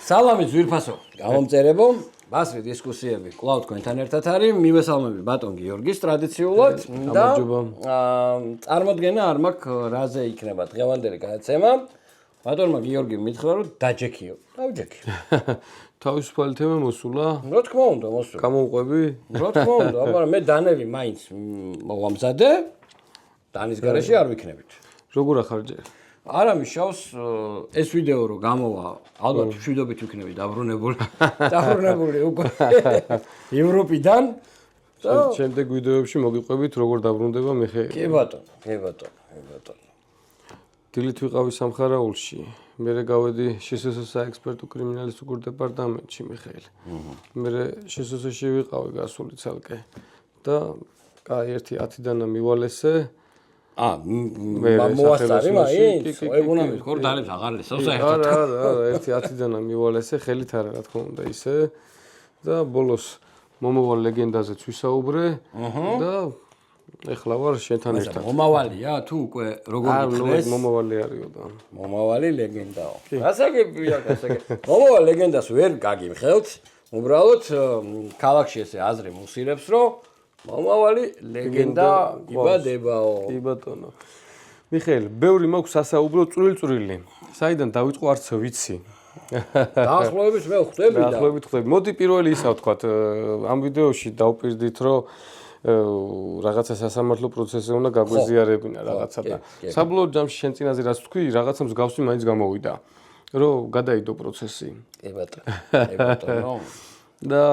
სალამი ძვირფასო გამომწერებო ბასრი დისკუსიები კვლავ თქვენთან ერთად არის მივესალმები ბატონ გიორგის ტრადიციულად და წარმოდგენა არ მაქვს რაზე იქნება დღევანდელი გადაცემა ბატონმა გიორგიმ მითხრა რომ დაჯექიო დავჯექი თავისუფალი თემა მოსულა რა თქმა უნდა მოსულა გამოვყვები რა თქმა უნდა აბა მე დანები მაინც მოვამზადე დანის გარეშე არ ვიქნებით როგორ ახარჯე არა მიშავს ეს ვიდეო რო გამოვა ალბათ მშვიდობით ვიქნები დაბრუნებული უკვე ევროპიდან შემდეგ ვიდეოებში მოგიყვებით როგორ დაბრუნდება მიხეილი კი ბატონო დილით ვიყავი სამხარაულში მერე გავედი შსს საექსპერტო კრიმინალისტიკურ დეპარტამენტში მიხეილი მერე შსს-ში ვიყავი გასული ცალკე და კაი 1-10-დან მივალესე მოასწარი მაინც ეგუნამის კორდალებს აღარ ლესო საერთოდ არა 1-10-დან მივალესე ხელით არა რა თქმა უნდა ისე და ბოლოს მომავალ ლეგენდაზეც ვისაუბრე და ეხლა ვარ შენთან ერთად მომავალია თუ უკვე როგორ გითხეს მომავალი არისო და მომავალი ლეგენდაო გასაგებია მომავალ ლეგენდას ვერ გაგიმხელთ უბრალოდ ქალაქში ესე აზრი მუსილებს რომ მომავალი ლეგენდა იბადებაო კი ბატონო მიხეილ ბევრი მაქვს სასაუბრო წვრილ-წვრილი საიდან დავიწყო არც ვიცი დაახლოებით მე ხვდები და დაახლოებით ხვდები მოდი პირველი ისა ვთქვათ ამ ვიდეოში დავპირდით რომ რაღაცა სასამართლო პროცესზე უნდა გაგვეზიარებინა რაღაცა და საბოლოო ჯამში შენ წინაზე რაც თქვი რაღაცა მსგავსი მაინც გამოვიდა რომ გადაიდო პროცესი კი ბატონო და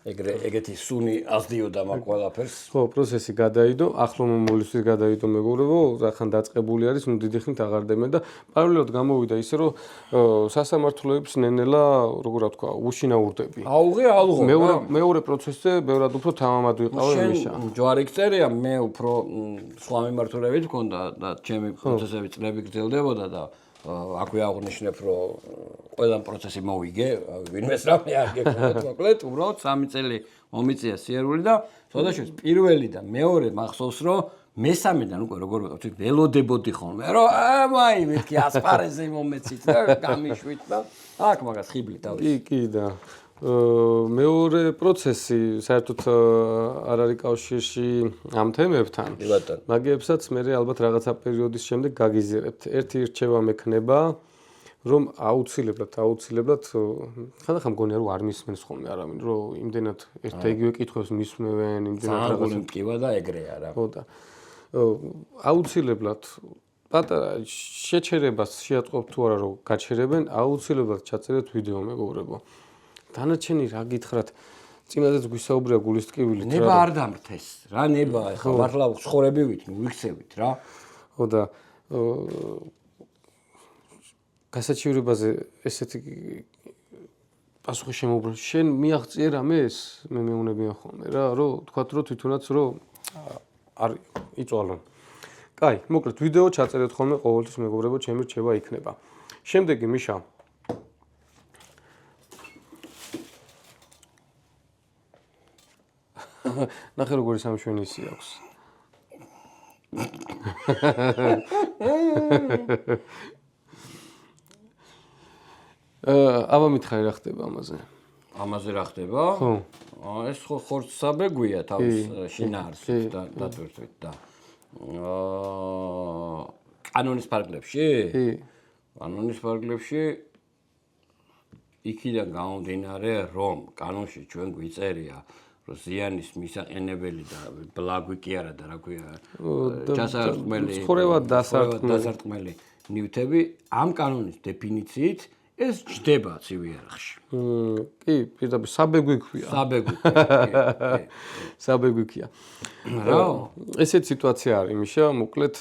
ეგეთი სუნი ასდიოდა მაგ ყველაფერს ხო პროცესი გადაიდო ახლო მომვლისთვის გადაიდო მეგობრებო რახან დაწყებული არის ნუ დიდი ხნით აღარ დემენ და პარალელურად გამოვიდა ისე რომ სასამართლოებს ნენელა როგორ რა თქვა უშინაურდები აუღო მეორე პროცესზე ბევრად უფრო თამამად ვიყავი მიშა ჯვარი გწერია მე უფრო სხვა მიმართულებით მქონდა და ჩემი პროცესები წლები გრძელდებოდა და აქვე აღნიშნებ რომ ყველა პროცესი მოვიგე ვინმეს რამე არ გეკეთებთ მოკლედ უბრალოდ 3 წელი მომიწია სიარული და შესაძლოა პირველი და მეორე მახსოვს რომ მესამედან უკვე როგორ ვიყავ ველოდებოდი ხოლმე რომ მაი მეთქი ასპარეზზე მომეცით და გამიშვით და აქ მაგას ხიბლი თავის კი და მეორე პროცესი საერთოდ არ არის კავშირში ამ თემებთან. მაგებსაც მე ალბათ რაღაცა პერიოდის შემდეგ გაგიზიარებთ. ერთი რჩევა მექნება, რომ აუცილებლად ხანდახან მგონია რომ არ მისმენს ხოლმე არავინ, რომ იმდენად ერთ და იგივე კითხვებს მისმევენ, იმდენად რაღაცა მკივა და ეგრეა რა. ხო და აუცილებლად პატარა შეჩერებას შეატყობთ თუ არა რომ გაჩერებენ, აუცილებლად ჩაწერეთ ვიდეო მეგობრებო. დანარჩენი რა გითხრათ წინადაც გვისაუბრია გულის ტკივილით რა ნება არ დამრთეს რა ნება ეხლა მართლა ცხოვრებივით ვიქცევით რა ხო და გასაჩივრებაზე ესეთი პასუხი შემოუბრალ შენ მიაღწიე რამეს მე მეუნებიან ხოლმე რა რომ თქვათ რომ თვითონაც რომ არ იწვალონ კაი მოკლედ ვიდეო ჩაწერეთ ხოლმე ყოველთვის მეგობრებო ჩემი რჩევა იქნება შემდეგი მიშა ნახე როგორი სამშვენისი აქვს. აბა მითხარი რა ხდება ამაზე? ამაზე რა ხდება? ხო. ეს ხო ხორცსაბეგვია თავის შინაარსით და დატვირთვით და კანონის ფარგლებში? კი. კანონის ფარგლებში იქიდან გამომდინარე რომ კანონში ჩვენ გვიწერია რომ ზიანის მისაყენებელი და ბლაგვი კი არა და რა ქვია ჩასარტყმელი ცხოვრება დასარტყმელი ნივთები ამ კანონის დეფინიციით ეს ჯდება ცივ იერარქში. კი, პირდაპირ საბეგვი ქვია. საბეგვი ქვია. რა? ესეთ სიტუაცია არის, მიშა, მოკლედ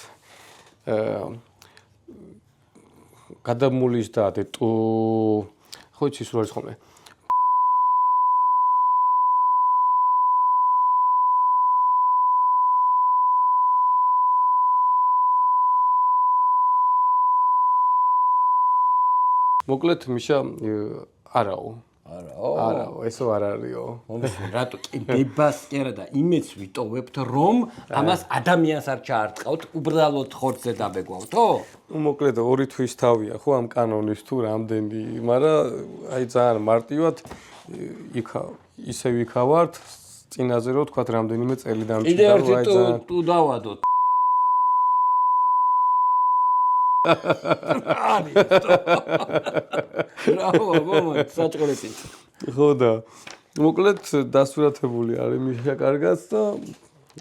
გადამულის და დეტო ხო იცის რა არის ხოლმე? მოკლედ მიშა არაო არაო, ესო არ არისო. რატო კი ბებას კი არა და იმეც ვიტოვებთ, რომ ამას ადამიანს არ ჩაარტყავთ, უბრალოდ ხორცზე დაბეგვავთო? მოკლედ 2 თვის თავია ხო ამ კანონის თუ რამდენი, მაგრამ აი ძალიან მარტივად ისე ვიქავართ წინაზე რო თქვა რამდენიმე წელი დამჭირდა რომ აი ძალიან თუ დავადოთ. საჭყელით. ხო და მოკლედ დასურათებული არის მიშა კარგად და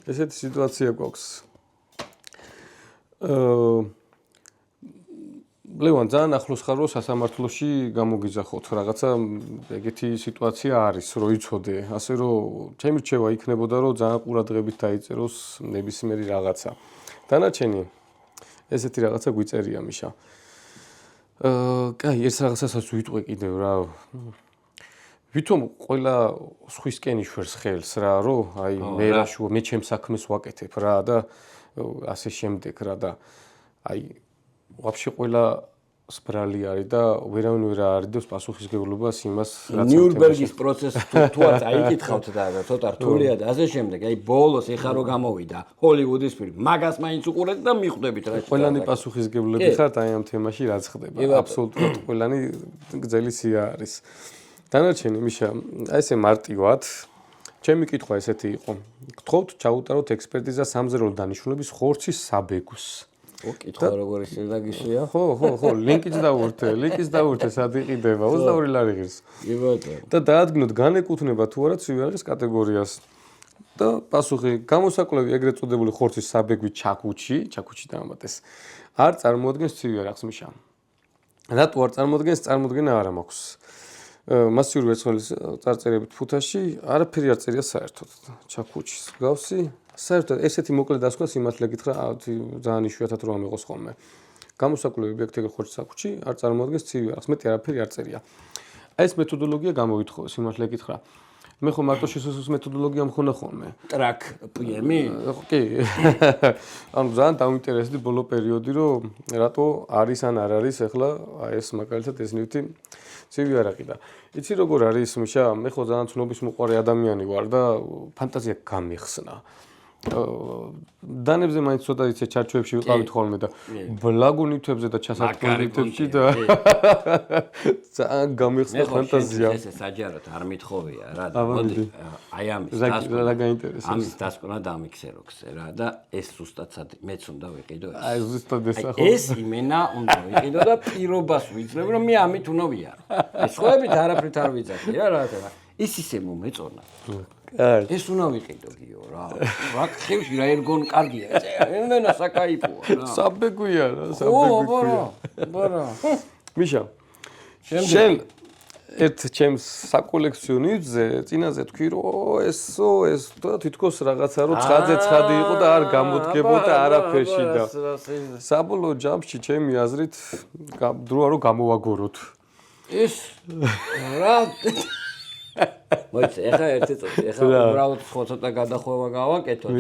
ესეთი სიტუაცია გვაქვს. ლევან ძალიან ახლოს ხარ რომ სასამართლოში გამოგიძახოთ რაღაცა ეგეთი სიტუაცია არის რომ იცოდე ასე რომ ჩემი რჩევა იქნებოდა რომ ძალიან ყურადღებით დაიწეროს ნებისმიერი რაღაცა. დანარჩენი ესეთი რაღაცა გვიწერია მიშა. კაი, ეს რაღაცასაც ვიტყვი კიდევ რა. ვითომ ყველა სხვისკენ იშვერს ხელს რა, რომ აი მე რაშუა, მე ჩემს საქმეს ვაკეთებ რა და ასე შემდეგ რა და აი ვაფშე ყველა სბრალი არის და ვერავინ ვერ არიდებს პასუხისგებლობას იმას რაც ნიურნბერგის პროცესი თუაც აიკითხავთ და ცოტა რთულია და ასე შემდეგ. აი ბოლოს ეხა რო გამოვიდა ჰოლივუდის ფილმი, მაგას მაინც უყურეთ და მიხვდებით რა. ყველანი პასუხისგებლები ხართ აი ამ თემაში რაც ხდება. აბსოლუტურად ყველანი გრძელი სია არის. დანარჩენი მიშა, აი ესე მარტივად ჩემი კითხვა ესეთი იყო. გთხოვთ ჩაუტაროთ ექსპერტიზა სამზარეულო დანიშნულების ხორცის საბეგოს. კითხვა როგორ ისე დაგიშია? ხო, ლინკიც დავურთე, სად იყიდება 22 ლარი ღირს. კი ბატონო. და დაადგინოთ განეკუთვნება თუ არა ცივი კატეგორიას. და პასუხი გამოსაკვლევი ეგრეთ წოდებული ხორცის საბეგვი ჩაკუჩი დაამატეს. არ წარმოადგენს ცივი არახს მიშა. რატო არ წარმოადგენს? წარმოდგენა არ მაქვს. მასიური ვერცხლის წარწერებით ფუთაში არაფერი არ წერია საერთოდ. ჩაკუჩის გავსი საერთოდ ესეთი მოკლე დასკვნა სიმართლე გითხრა ძალიან იშვიათად რომ ამიღოს ხოლმე. გამოსაკვლევი ობიექტი ხორცის საკუჩი არ წარმოადგენს ცივი არახს, მეტი არაფერი არ წერია. აი ეს მეთოდოლოგია გამოვითხოვე სიმართლე გითხრა. მე ხო მარტო შესაძლოა მეთოდოლოგია მქონა ხოლმე. ტრაკ PM-ი? კი. ანუ ძალიან დაინტერესდი ბოლო პერიოდი რომ რატო არის ან არ არის ახლა აი ეს მაგალითად ეს ნივთი ცივი არაყი და იცი როგორ არის მიშა მე ხო ძალიან ცნობის მოყვარე ადამიანი ვარ და ფანტაზია გამიხსნა. დანებზე მაინც ცოტა ისე ჩარჩოებში ვიყავით ხოლმე და ბლაგურ ნივთებზე და ჩასატყმელ ნივთებში და ძალიან გამიხსნა ფანტაზია. ესე საჯაროდ არ მithოვია რა და მოდი აი ამის დასკვნა დამიქსეროქსე რა და ეს ზუსტად მეც უნდა ვიყიდო ეს. აი ზუსტად ეს ახლა. ეს იმენა უნდა ვიყიდო და პირობას ვიძლებ რომ მე ამით უნდა ვიარო. ეს xoებით არაფრით არ ვიძახი რა რა. ის ისე მომეწონა. ეს უნდა ვიყიდო გიო რა. რა ხევში რა ერგონ კარგია. ემენა საკაიფოა რა. საბეგვია რა, საბეგვია. ბარა. მიშა. შენ ერთ ჩემს საკოლექციო ნივთზე წინაზე თქვი რომ ეს და თითქოს რაღაცა რომ ცხადზე ცხადი იყო და არ გამოდგებოდა არაფერში და საბოლოო ჯამში ჩემი აზრით დროა რომ გამოვაგოროთ. ეს რა მოიცა ეხა ერთი წუთი ეხა უბრალოდ ცოტა გადახვევა გავაკეთოთ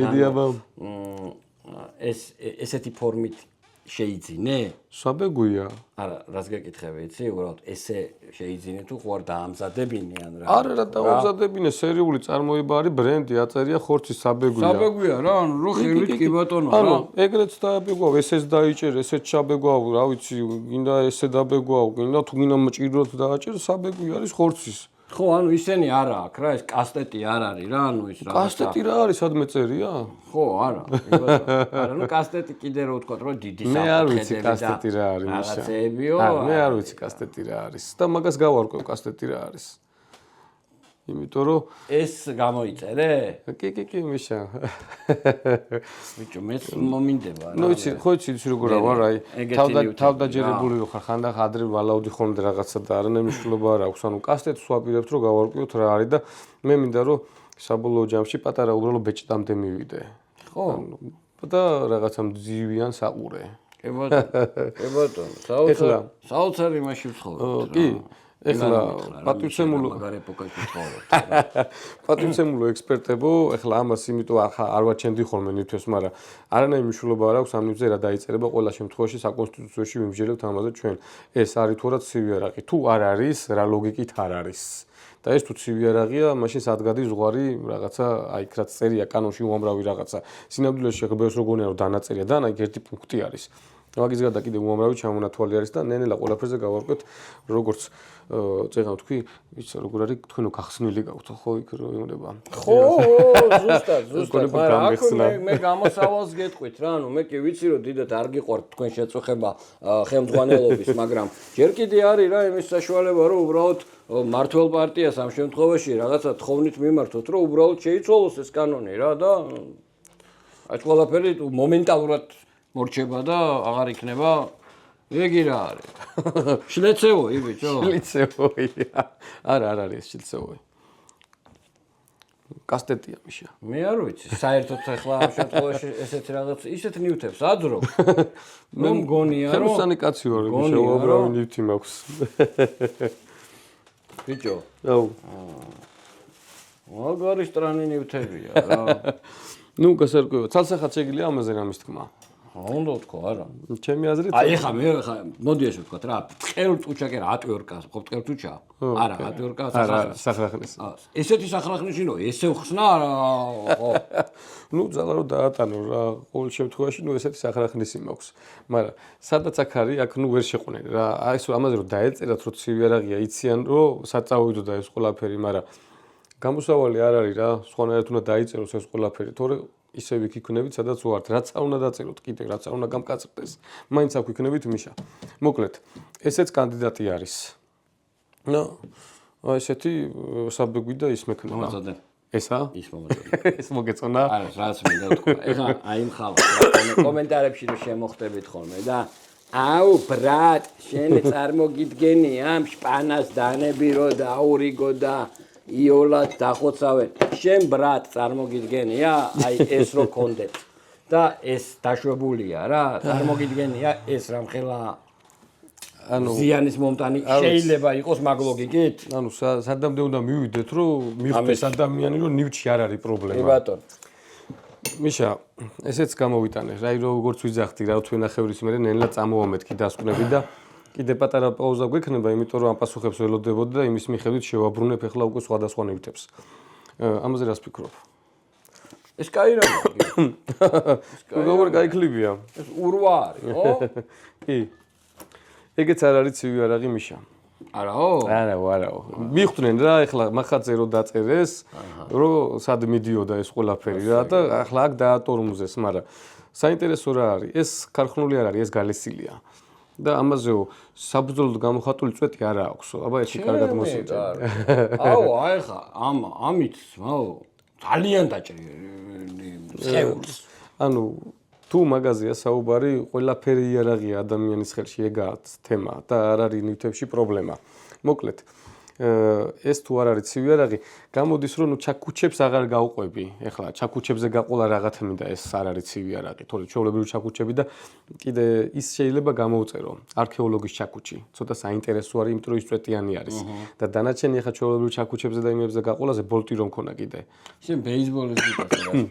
ესეთი ფორმით შეიძინე? საბეგვია. არა, რას გეკითხები, იცი? უბრალოდ ესე შეიძინე თუ ხო არ დაამზადებინე ან რა? არა, დაამზადებინე, სერიული წარმოება არის, ბრენდი აწერია ხორცის საბეგვია. საბეგვია რა, ანუ რო ხილით კი ბატონო რა. ანუ ეგრეც დააბეგვავ, ესეც დაიჭერ, ესეც ჩაბეგვავ, რა ვიცი, გინდა ესე დაბეგვავ, გინდა თუ გინდა მჭიროდ დააჭერ, საბეგვი არის ხორცის. ხო, ანუ ისენი არა აქვს რა, ეს კასტეტი არ არის რა, ანუ ის რაღაცა. კასტეტი რა არის, სადმე წერია? ხო, არა. არა, ну კასტეტი კიდე რო ვთქვა, რომ დიდი საფრთხეები და მე არ ვიცი კასტეტი რა არის, მიშა. რაღაცეებიო. მე არ ვიცი კასტეტი რა არის. და მაგას გავარკვევ კასტეტი რა არის. იმიტომ რომ ეს გამოიწერე? კი, მიშა. ბიჭო, მეც მომინდება რა. ნუ იცი, ხო იცი როგორ ვარ, აი თავდაჯერებული ხარ, ხანდახან ადრე ვალაუდი ხოლმე რაღაცა და არანაირ არ აქვს. ანუ კასტეტს ვაპირებთ რომ გავარკვიოთ რა არის და მე მინდა რომ საბოლოო ჯამში პატარა უბრალო ბეჭდამდე მივიდე. ხო. და რაღაცა მძივიან საყურე. კი ბატონო, საოცარ იმაში ვცხოვრობ. კი. ეხლა პატივცემულო ექსპერტებო, ეხლა ამას იმიტომ არ ვაჩენდი ხოლმე ნივთებს, მაგრამ არანაირი მნიშვნელობა არ აქვს ამ ნივთზე რა დაიწერება, ყველა შემთხვევაში საკონსტიტუციაში ვიმსჯელებთ ამაზე ჩვენ. ეს არის თუ არა ცივი არაღი, თუ არ არის, რა ლოგიკით არ არის. და ეს თუ ცივი არაღია, მაშინ სად გადის ზღვარი რაღაცა, აი რაც წერია კანონში უამრავი რაღაცა. სინამდვილეში ხებებს როგორია რომ დანაწერია და აი ერთი პუნქტი არის. მაგის გარდა კიდე უამრავი ჩამონათვალი არის და ნენელა ყველაფერზე გავარკვეთ, როგორც წეგავ თქვი, ვიცი როგორ არის თქვენო გახსნილი გაქვთ ხო იქ როიმდება. ხო, ზუსტად, მაგრამ მე გამოსავალს გეტყვით რა, მე კი ვიცი რომ დიდად არ გიყვართ თქვენ შეწუხება ხელმძღვანელობის, მაგრამ ჯერ კიდე არის რა იმის საშუალება რომ უბრალოდ მართლ პარტიას ამ შემთხვევაში რაღაცა თხოვნით მიმართოთ, რომ უბრალოდ შეიცვალოს ეს კანონი რა და აი ყველაფერი მომენტალურად მორჩება და აღარ იქნება ეგი რა არის. შლეცევოი ბიჭო. შლეცევოია. არა, არ არის შლეცევოი. კასტეტია მიშა. მე არ ვიცი, საერთოდ ახლა ამ შემთხვევაში ესეთ რაღაც ისეთ ნივთებს აძრო. მე მგონია რომ ხელოსანი კაცი ვარ, მიშა, უამრავი ნივთი მაქვს. ბიჭო. აუ. მაგარი სტრანი ნივთებია რა. ნუ გასარკვევად, ცალსახად შეგიძლია ამაზე რამის თქმა. უნდა ვთქვა, არა. ჩემი აზრით. აი ხა მე ხა მოდი ესე ვთქვა რა, ტყელ ტუჩა კი რა, ატვერკა, ხო ტყელ ტუჩა? არა, ატვერკა სახრახნის. ესეთი სახრახნიშნო, ესე ხსნა რა, ხო. ნუ ძალა რომ დაატანო რა, ყოველ შემთხვევაში ნუ ესეთი სახრახნისი მაქვს. მაგრამ სადაც აქ არის, აქ ნუ ვერ შეყვნენ რა. აი ეს ამაზე რომ დაეწერათ, რომ ცივი არაღია, იციან რომ საწავიდო და ეს ყველაფერი, მაგრამ გამოსავალი არ არის რა, სხვანაირად უნდა დაიწეროს ეს ყველაფერი, თორე ისევ იქ იქნებით, სადაც ვართ, რაც არ უნდა დაწეროთ, კიდე რაც არ უნდა გამკაცრდეს. მაინც აქ იქნებით მიშა. მოკლედ, ესეც კანდიდატი არის. ნუ, აი ესეთი საბეგვი და ის მექნება. მომაწოდე. ესა? ის მომაწოდე. ეს მოგეწონა? არა, რაც მინდა ვთქვა. ეხლა აი მხალოდ კომენტარებში რომ შემოხვდებით ხოლმე და აუ ბრატ, შენ წარმოგიდგენია ამ შპანას დანები რო დაურიგო და იოლად დახოცავენ. შენ ბრატ წარმოგიდგენია, აი ეს რო კონდეთ. და ეს დაშვებულია რა, წარმოგიდგენია ეს რამხელა ანუ ზიანის მომტანი შეიძლება იყოს მაგ ლოგიკით? ანუ სადამდე უნდა მივიდეთ, რომ მიხვდეს ადამიანი, რომ ნივთში არ არის პრობლემა. კი ბატონო. მიშა, ესეც გამოვიტანე, რა როგორც ვიძახდი, რა თუ ნახევრის მერე ნელა წამოვამეთქი დასკვნები და კიდე პატარა პაუზა გვექნება, იმიტომ რომ ამ პასუხებს ველოდებოდი და იმის მიხედვით შევაბრუნებ ახლა უკვე სხვადასხვა ნივთებს. ამაზე რას ფიქრობ? ეს კაი რამე. როგორ გაიქლებია? ეს ურვა არის, ხო? კი. ეგეც არ არის ცივი არაღი მიშა. არაო? არაო. მიხვდნენ რა, ახლა მახატზე რო დაწერეს, რომ სად მიდიოდა ეს ყველაფერი რა და ახლა აქ დაატორმუზეს, მაგრამ საინტერესო რა არის? ეს ქარხნული არ არის, ეს გალესილია. და ამაზეო საბრძოლოდ გამოხატული წვეტი არ აქვს. აბა ეს კარგად მოსიჭა. აუ, აი ხა, ამით, აუ, ძალიან დაჭრი შეურს. ანუ თუ მაგაზია საუბარი, ყველაფერი იარაღია ადამიანის ხელში, ეგაა თემა და არ არის ნივთებში პრობლემა. მოკლედ, ეს თუ არ არის ცივი არაღი, გამოდის რომ ნუ ჩაკუჩებს აღარ გავყვები. ეხლა ჩაკუჩებზე გაყოლა რაღაცა მინდა ეს არ არის ცივი არაღი, თორე ჩვეულებრივი ჩაკუჩები და კიდე ის შეიძლება გამოვწერო. არქეოლოგის ჩაკუჩი, ცოტა საინტერესო არის, იმიტომ რომ ის წვეტიანი არის. და დანარჩენი ეხლა ჩვეულებრივი ჩაკუჩებზე და იმებზე გაყოლაზე ბოლტი რომ ქონა კიდე. შენ ბეისბოლის ბიტას რა ფიქრობ?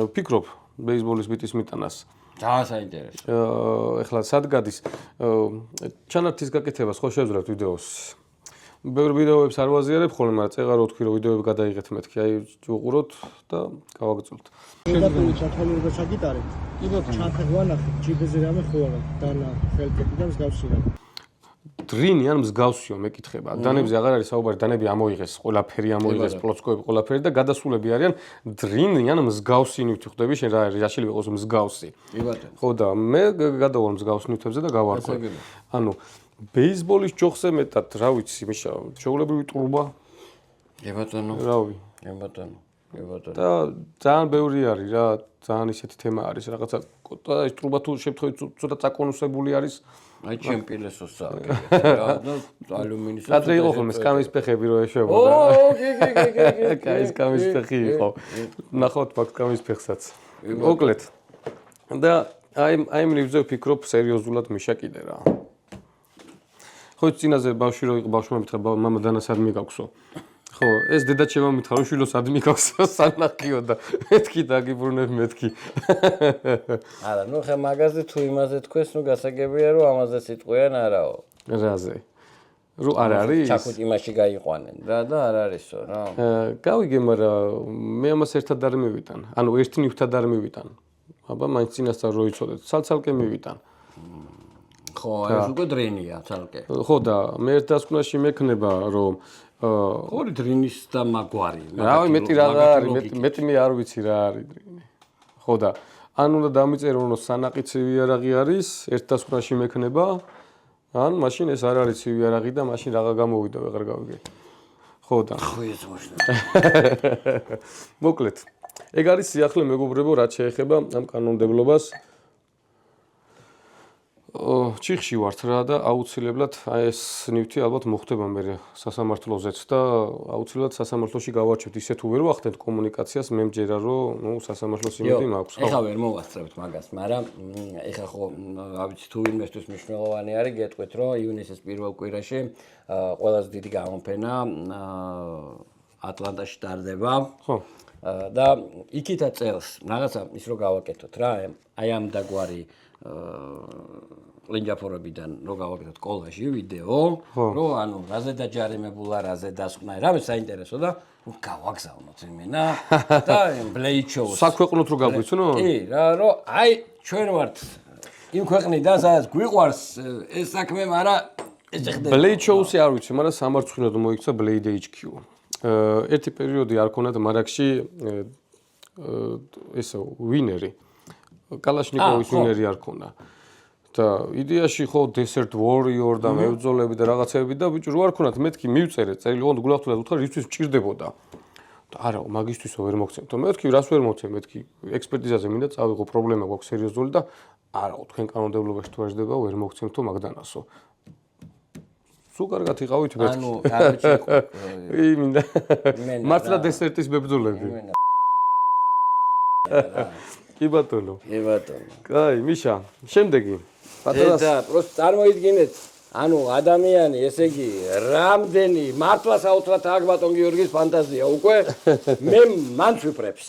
ფიქრობ ბეისბოლის ბიტის მიტანას. ძალიან საინტერესო. ეხლა სად გადის ჩანართის გაკეთებას ხო შევძლებთ ვიდეოს. ბევრ ვიდეოებს არ ვაზიარებ ხოლმე, მაგრამ წეღარო თქვი რომ ვიდეოები გადაიღეთ მეთქი, აი ვუყუროთ და გავაგრძელებთ. შეგატული ჩათვალიერება და ჩაგიტარებთ. კი ბატონო, ჩათვალიერება ჯიბეზე რამე ხო არა, დანა ხელკეტი და მსგავსი რა. დრინი ან მსგავსიო მეკითხება. დანებზე აღარ არის საუბარი, დანები ამოიღეს, ყველაფერი ამოიღეს, პლოცკოები, ყველაფერი და გადასულები არიან დრინი ან მსგავსი ნივთი ხვდები, შენ რა შეიძლება იყოს მსგავსი. კი ბატონო. ხო და მე გადავალ მსგავს ნივთებზე და გავარკვევ. ანუ ბეისბოლის ჯოხზე მეტად, რა ვიცი, მიშა, შეულებრივი ტურბა. კი ბატონო. რავი. კი ბატონო. კი ბატონო. და ძალიან ბევრი არის რა, ძალიან ისეთი თემა არის, რაღაცა ეს ტურბა თუ შემთხვევით ცოტა წაკონუსებული არის. აი ჩემპილესოს სააგებია და ალუმინის. ადრე იყო ხოლმე სკამის ფეხები რო ეშვებოდა. კი. კაი სკამის ფეხი იყო. ნახოთ მაგ სკამის ფეხსაც. მოკლედ. და აი ნივთზე ვფიქრობ სერიოზულად მიშა კიდე რა. ხო იცი წინაზე ბავშვი რო იყო ბავშვმა მითხრა მამა დანა სად მიგაქვსო ხო ეს დედაჩემმა მითხრა რომ შვილო სად მიგაქვსო სანახიო და მეთქი დაგიბრუნებ მეთქი არა ნუ ხე მაგაზე თუ იმაზე თქვეს ნუ გასაგებია რომ ამაზე სიტყვიან არაო რაზე რო არ არის ჩაკუთ იმაში გაიყვანენ რა და არ არისო რა გავიგე მაგრამ მე ამას ერთად არ მივიტან ანუ ერთ ნივთად არ მივიტან აბა მაინც წინასწარ რო იცოდეთ ცალ-ცალკე მივიტან ხო ეს უკვე დრენია ცალკე ხო და მე ერთ დასკვნაში მექნება რომ ორი დრინის და მაგვარი რავი მეტი რაღა არის მეტი მე არ ვიცი რა არის დრინი ხო და ან უნდა დამიწერო რომ სანაყიცივი იარაღი არის ერთ დასკვნაში მექნება ან მაშინ ეს არ არის ცივი იარაღი და მაშინ რაღა გამოვიდა ვეღარ გავიგე ხო და ხო ეს მოშლა მოკლედ ეგ არის სიახლე მეგობრებო რაც შეეხება ამ კანონმდებლობას ჩიხში ვართ რა და აუცილებლად ეს ნივთი ალბათ მოხდება მე სასამართლოზეც და აუცილებლად სასამართლოში გავარჩევთ ისე თუ ვერ ვახდენთ კომუნიკაციას მე მჯერა რომ ნუ სასამართლოს იმედი მაქვს ხო ეხლა ვერ მოვასწრებთ მაგას მაგრამ ეხლა ხო რა ვიცი თუ ინვესტორის მნიშვნელოვანი არის გეტყვით რომ ივნისის პირველ კვირაში ყველაზე დიდი გამოფენა ატლანტაში ტარდება ხო და იქითაც წელს რაღაცა ის რო გავაკეთოთ რა აი ამ დაგვარი ლინჯაფორებიდან რო გავაკეთოთ კოლაჟი ვიდეო რომ ანუ რაზე დაჯარიმებულა რაზე დასკვნა რამე საინტერესო და გავაგზავნოთ იმენა და ბლეიდ შოუს საქვეყნოთ რო გაგვიცნო კი რა რომ აი ჩვენ ვართ იმ ქვეყნიდან სადაც გვიყვარს ეს საქმე მაგრამ ეს ხდება ბლეიდ შოუსი არ ვიცი მაგრამ სამარცხვინოდ მოიქცა ბლეიდ HQ ერთი პერიოდი არ ქონათ მარაგში ესო ვინერი კალაშნიკოვის ვინერი არ ქონა და იდეაში ხო Desert Warrior და მებრძოლები და რაღაცები და ბიჭო რო არ ქონათ მეთქი მივწერე წერილი ოღონდ გულახდილად უთხარ ისთვის მჭირდებოდა და არა მაგისთვისო ვერ მოგცემთ მეთქი რას ვერ მოგცემ მეთქი ექსპერტიზაზე მინდა წავიღო პრობლემა გვაქვს სერიოზული და არაო თქვენ კანონმდებლობაში თუ არ ჯდება ვერ მოგცემთო მაგდანასო სულ კარგად იყავით მეთქი ანუ არ ვიცი მინდა მართლა Desert-ის მებრძოლები კი ბატონო. კი ბატონო. კაი, მიშა, შემდეგი. და просто წარმოიდგინეთ, ანუ ადამიანი, ესე იგი, რამდენი მართლა საოცრად აქ ბატონ გიორგის ფანტაზია უკვე მე მან ვიფრებს.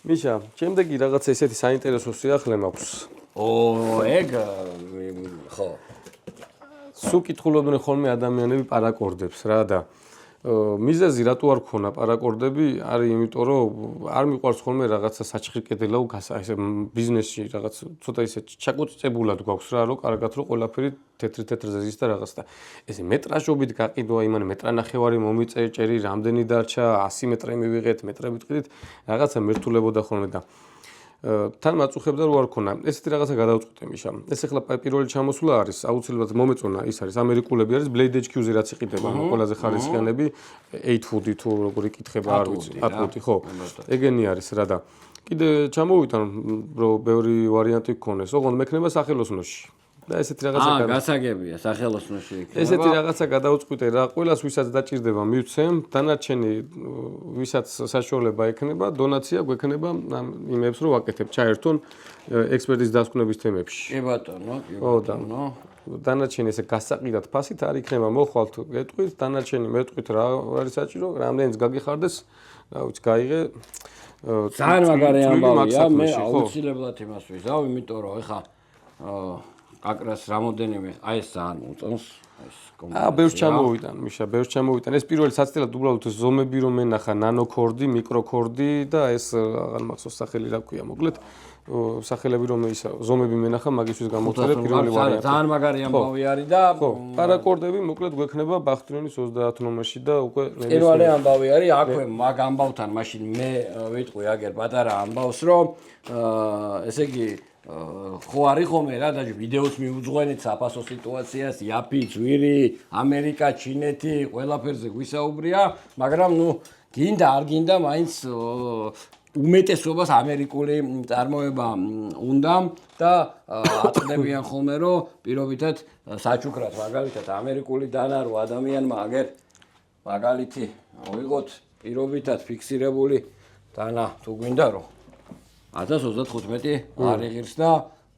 მიშა, შემდეგი რაღაცა ესეთი საინტერესო სიახლე მაქვს. ეგ ხო. სულ კითხულობდნენ ხოლმე ადამიანები პარაკორდებს რა და მიზეზი რატო არ ქონა პარაკორდები არის იმიტომ რომ არ მიყვარს ხოლმე რაღაცა საჩხი კედელა ესე ბიზნესში რაღაც ცოტა ისე ჩაკუწებულად გვაქვს რა რომ კარგად რომ ყველაფერი თეთრ-თეთრზე ზის და რაღაც და ესე მეტრაჟობით გაყიდვა იმან მეტრანახევარი მომიწერჭერი რამდენი დარჩა 100 მეტრი მივიღეთ მეტრებით ყიდით რაღაცა მერტულებოდა ხოლმე და თან მაწუხებდა რომ არ ქონა ესეთი რაღაცა გადავწყვიტე მიშა ეს ახლა პირველი ჩამოსვლა არის აუცილებლად მომეწონა ის არის ამერიკულები არის Blade HQ-ზე რაც იყიდება ყველაზე ხარისხიანები 8 foot თუ როგორი კითხება არ ვიცი 8 foot ხო ეგენი არის რა და კიდე ჩამოვიტან რომ ბევრი ვარიანტი გქონეს ოღონდ მექნება სახელოსნოში და ესეთი რაღაცა გასაგებია სახელოსნოში იქნება ესეთი რაღაცა გადავწყვიტე რა ყველას ვისაც დაჭირდება მივცემ დანარჩენი ვისაც საშუალება ექნება დონაცია გვექნება ამ იმებს რომ ვაკეთებ ჩაერთონ ექსპერტის დასკვნების თემებში კი ბატონო კი ბატონო დანარჩენი ესე გასაყიდად ფასით არ იქნება მოხვალთ გეტყვით დანარჩენი მეტყვით რა არის საჭირო რამდენიც გაგიხარდეს რა ვიცი გაიღე ძალიან მაგარი ამბავია მე აუცილებლად იმას ვიზავ იმიტომ რომ ეხა აკრას რამოდენიმე აი ეს ძალიან უწონს ეს კომპანია. ბევრს ჩამოვიტან, მიშა, ბევრს ჩამოვიტან. ეს პირველი საცილად უბრალოდ ზომები რომ ენახა, ნანოკორდი, მიკროკორდი და ეს აღარ მახსოვს სახელი რა ქვია, მოკლედ სახელები რომ ის ზომები მენახა, მაგისთვის გამოვწერე პირველი ვარიანტი. ძალიან მაგარი ამბავი არის და ხო, პარაკორდები მოკლედ გვექნება ბახტრიონის 30 ნომერში და უკვე პირველი ამბავი არის, აქვე მაგ ამბავთან მაშინ მე ვიტყვი აგერ პატარა ამბავს რომ ესე იგი ხო არის ხომე რა და ვიდეოს მიუძღვენით საფასო სიტუაციას, იაფი, ძვირი, ამერიკა, ჩინეთი, ყველაფერზე გვისაუბრია, მაგრამ ნუ გინდა არ გინდა მაინც უმეტესობას ამერიკული წარმოება უნდა და აწდებიან ხოლმე რომ პირობითად საჩუქრად მაგალითად ამერიკული დანარო ადამიანმა აგერ მაგალითი მოიღოთ პირობითად ფიქსირებული დანა თუ გვინდა რომ 1035 არ იღირს და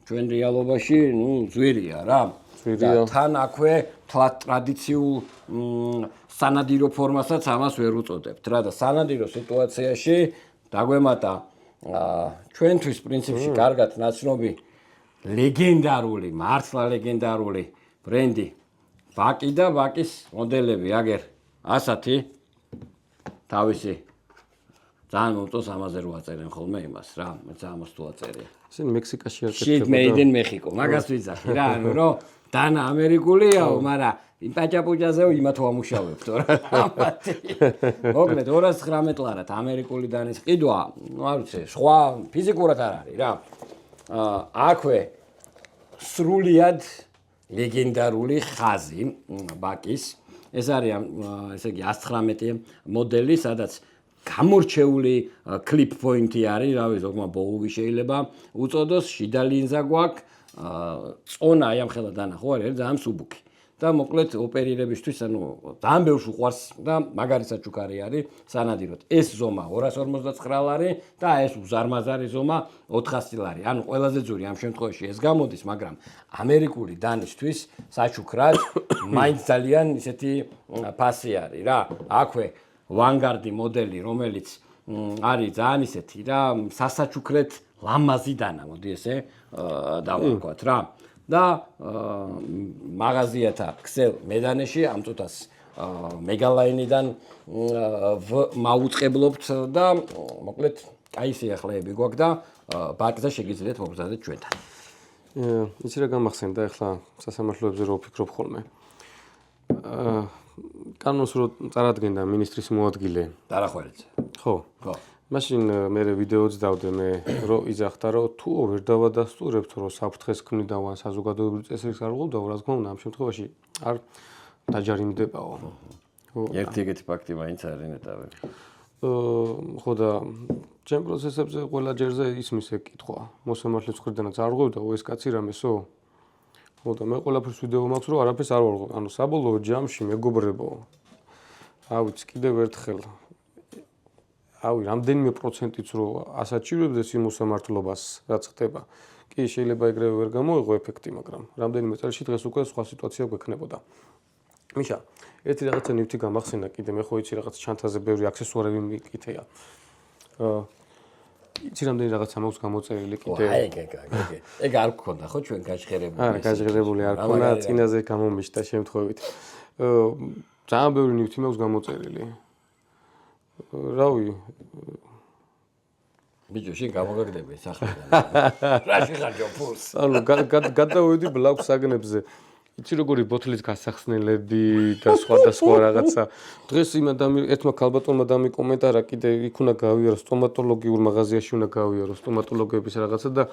ჩვენ რეალობაში ნუ ძვირია რა ძვირია. თან აქვე თლათ ტრადიციულ სანადირო ფორმასაც ამას ვერ უწოდებთ რა და სანადირო სიტუაციაში დაგვემატა ჩვენთვის პრინციპში კარგად ნაცნობი ლეგენდარული, მართლა ლეგენდარული ბრენდი ვაკი და ვაკის მოდელები აგერ 100 თავისი ძალიან მომწონს ამაზე რო აწერენ ხოლმე იმას რა, მე ძალიან მოსთო აწერია. ისინი მექსიკაში არ Shit made in Mexico. მაგას ვიძახი რა, რომ დანა ამერიკულიაო, მაგრამ იმ პაჭაპუჭაზეო იმათ ვამუშავებთ რა. მოკლედ 219 ლარად ამერიკული დანის ყიდვა, ну არ ვიცი, სხვა ფიზიკურად არ არის რა. აქვე სრულიად ლეგენდარული ხაზი ბაკის. ეს არის ესე იგი 119 მოდელი, სადაც გამორჩეული კლიპ პოინტი არის, რავი, ზოგმა ბოუვი შეიძლება უწოდოს, შიდა ლინზა გვაქვს, წონა აი ამ ხელა დანახო არის, ძალიან მსუბუქი. და მოკლედ ოპერირებისთვის, ანუ ძალიან ბევრს უყვარს და მაგარი საჩუქარი არის სანადიროდ. ეს ზომა 259 ლარი და ეს უზარმაზარი ზომა 400 ლარი. ანუ ყველაზე ძვირი ამ შემთხვევაში ეს გამოდის, მაგრამ ამერიკული დანისთვის საჩუქრად მაინც ძალიან ისეთი ფასი არის რა. აქვე ვანგარდი მოდელი, რომელიც არის ძალიან ისეთი რა, სასაჩუქრეთ ლამაზი დანა, მოდი ესე დავარქვათ რა. და მაღაზიათა ქსელ მედანეში ამ წუთას მეგალაინიდან მაუწყებლობთ და მოკლედ კაი სიახლეები გვაქვს და ბაკზე შეგიძლიათ მოგზაურდეთ ჩვენთან. იცი რა გამახსენდა ახლა სასამართლოებზე რო ვფიქრობ ხოლმე. კანონს რო წარადგენდა მინისტრის მოადგილე დარახველიძე. ხო. ხო. მაშინ მე ვიდეოც დავდე მე რო იძახდა რომ თუ ვერ დავადასტურებთ რომ საფრთხეს ქმნიდავან საზოგადოებრივ წესრიგს არ უყურებდაო რა თქმა უნდა ამ შემთხვევაში არ დაჯარიმდებაო. ერთი ეგეთი ფაქტი მაინც არის ნეტავე. ხო და ჩემ პროცესებზე ყველა ჯერზე ისმის ეგ კითხვა. მოსამართლეს მხრიდანაც არ ღვევდაო ეს კაცი რამესო. ხო და მე ყველაფერს ვიდეო მაქვს რომ არაფერს არ ვარღვევ. ანუ საბოლოო ჯამში მეგობრებო. ავიც კიდევ ერთხელ ავი რამდენიმე პროცენტიც რო ასაჩივრებდეს იმ მოსამართლობას რაც ხდება. კი შეიძლება ეგრევე ვერ გამოიღო ეფექტი, მაგრამ რამდენიმე წელში დღეს უკვე სხვა სიტუაცია გვექნებოდა. მიშა, ერთი რაღაცა ნივთი გამახსენა კიდე მე ხო იცი რაღაც ჩანთაზე ბევრი აქსესუარები მიკითხია. იცი რამდენი რაღაცა მაქვს გამოწერილი კიდე. ეგ არ გქონდა ხო ჩვენ გაჟღერებული. არა, გაჟღერებული არ ქონა, წინაზე გამომიშთა შემთხვევით. ძალიან ბევრი ნივთი მაქვს გამოწერილი. რავი ბიჭო შენ გამოგაგდები სახლიდან რაში ხარჯო ფულს ანუ გადავედი ბლაქვს საგნებზე იცი როგორი ბოთლით გასახსნელები და სხვა რაღაცა დღეს იმ ერთმა ქალბატონმა დამიკომენტარა კიდე იქ უნდა გავიარო სტომატოლოგიურ მაღაზიაში უნდა გავიარო სტომატოლოგების რაღაცა და